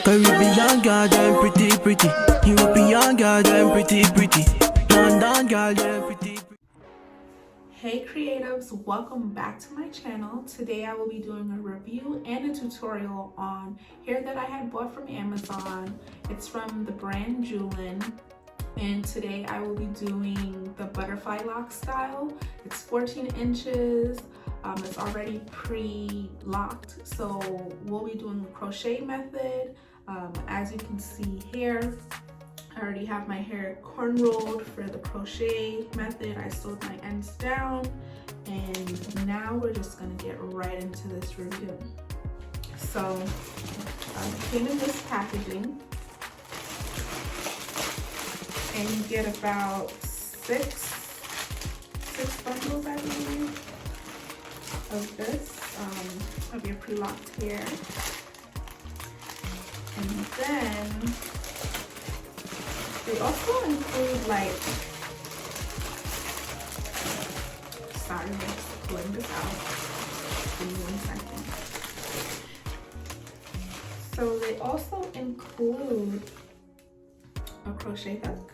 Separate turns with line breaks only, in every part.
Caribbean girl, them pretty, pretty. European girl, them pretty, pretty. London girl, them pretty.
Hey creatives, welcome back to my channel. Today I will be doing a review and a tutorial on hair that I had bought from Amazon. It's from the brand Julen, and today I will be doing the butterfly lock style. It's 14 inches. It's already pre-locked, so we'll be doing the crochet method. As you can see here, I already have my hair corn rolled for the crochet method. I sewed my ends down, and now we're just gonna get right into this review. So it came in this packaging, and you get about six bundles, I believe, of this, of your pre-locked hair. And then they also include, like, sorry, I'm just pulling this out. Give me 1 second. So they also include a crochet hook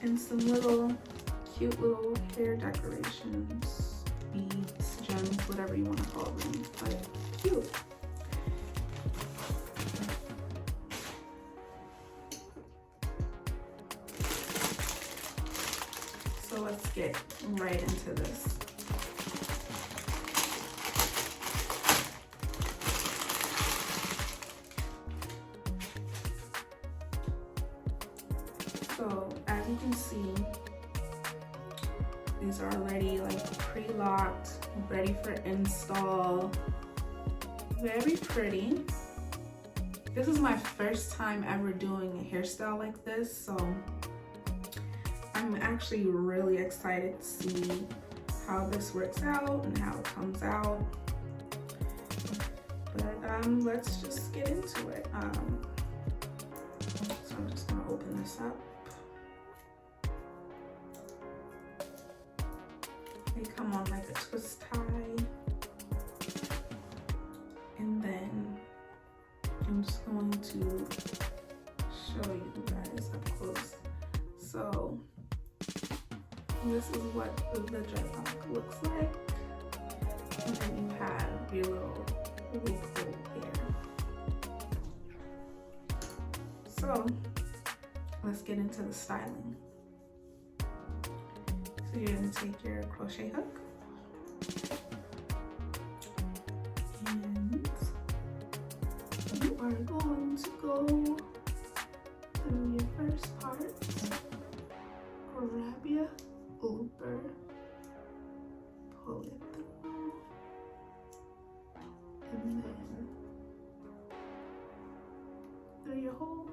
and some little cute little hair decorations, beads, gems, whatever you want to call them, but cute. So let's get right into this. So as you can see, these are already like pre-locked, ready for install. Very pretty. This is my first time ever doing a hairstyle like this, so I'm actually really excited to see how this works out and how it comes out. But let's just get into it. So I'm just gonna open this up. They come on like a twist tie, and then I'm just going to show you guys up close. So this is what the dreadlock looks like, and then you have your little really cool hair. So let's get into the styling. So you're going to take your crochet hook, and you are going to go through your first part, grab your looper, pull it through, and then through your hole.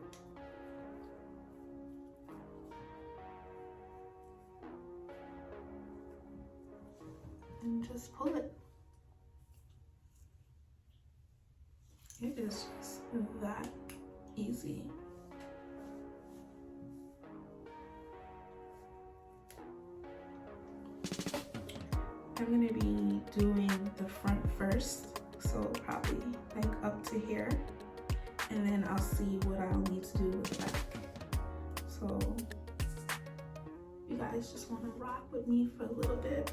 And just pull it. It is just that easy. I'm gonna be doing the front first, so probably like up to here, and then I'll see what I'll need to do with the back. So you guys just wanna rock with me for a little bit.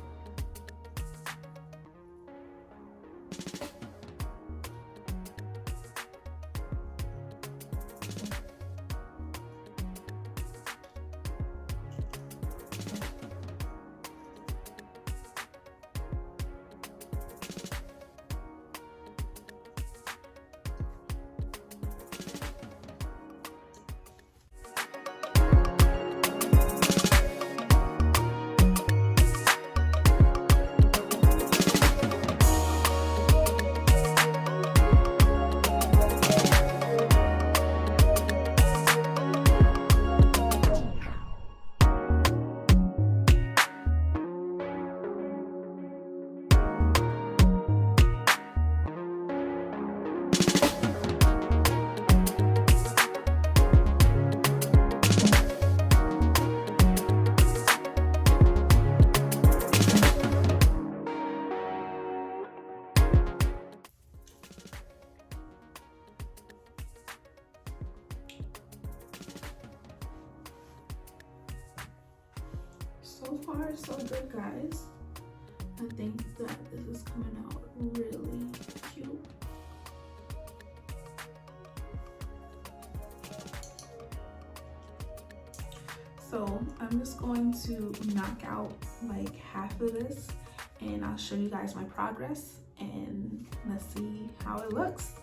so far so good, guys. I think that this is coming out really cute. So I'm just going to knock out like half of this and I'll show you guys my progress and let's see how it looks.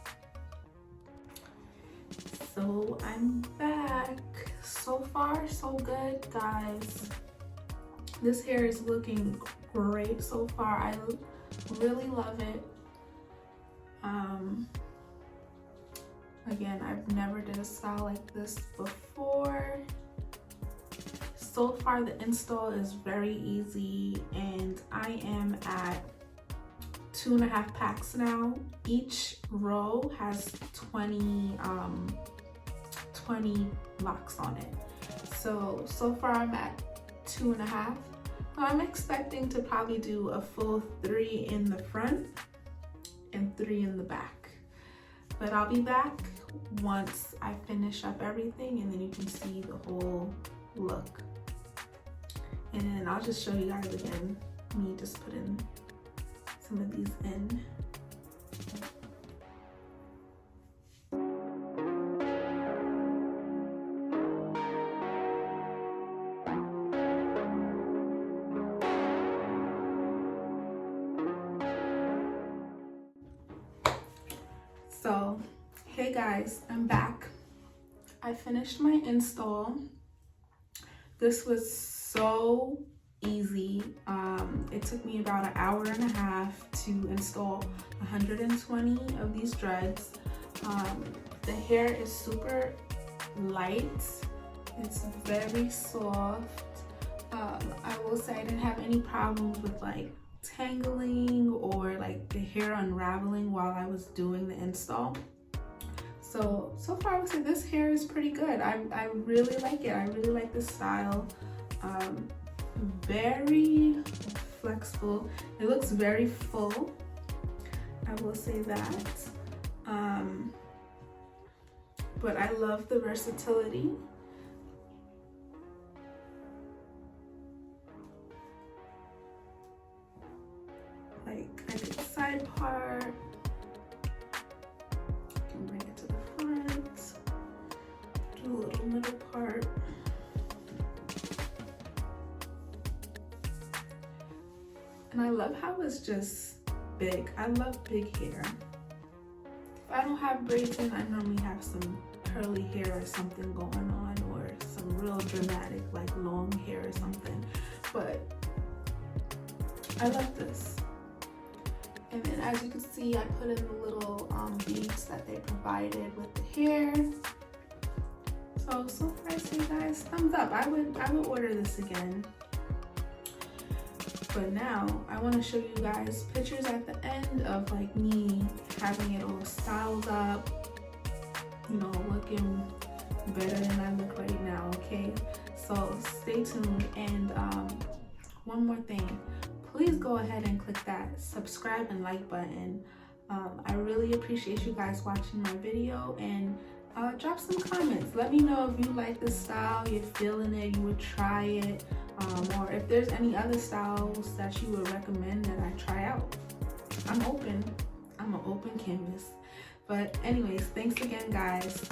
So I'm back. So far so good, guys. This hair is looking great so far. I really love it. Again, I've never did a style like this before. So far the install is very easy and I am at 2.5 packs now. Each row has 20 locks on it. So far I'm at 2.5. I'm expecting to probably do a full 3 in the front and 3 in the back. But I'll be back once I finish up everything and then you can see the whole look. And then I'll just show you guys again, me just putting some of these in. So, hey guys, I'm back. I finished my install. This was so easy. It took me about an hour and a half to install 120 of these dreads. The hair is super light. It's very soft. I will say I didn't have any problems with like tangling or like the hair unraveling while I was doing the install. So far I would say this hair is pretty good. I really like it. I really like the style. Very flexible. It looks very full. I will say that. But I love the versatility. Like I did the side part. Can bring it to the front. Do a little middle part. And I love how it's just big. I love big hair. If I don't have braids in, I normally have some curly hair or something going on, or some real dramatic like long hair or something. But I love this. And then as you can see, I put in the little beads that they provided with the hair. So far I say guys, thumbs up. I would order this again. But now I want to show you guys pictures at the end of like me having it all styled up, you know, looking better than I look right now, okay? So stay tuned. And one more thing, please go ahead and click that subscribe and like button. I really appreciate you guys watching my video, and drop some comments. Let me know if you like this style, you're feeling it, you would try it, or if there's any other styles that you would recommend that I try out. I'm open. I'm an open canvas. But anyways, thanks again guys.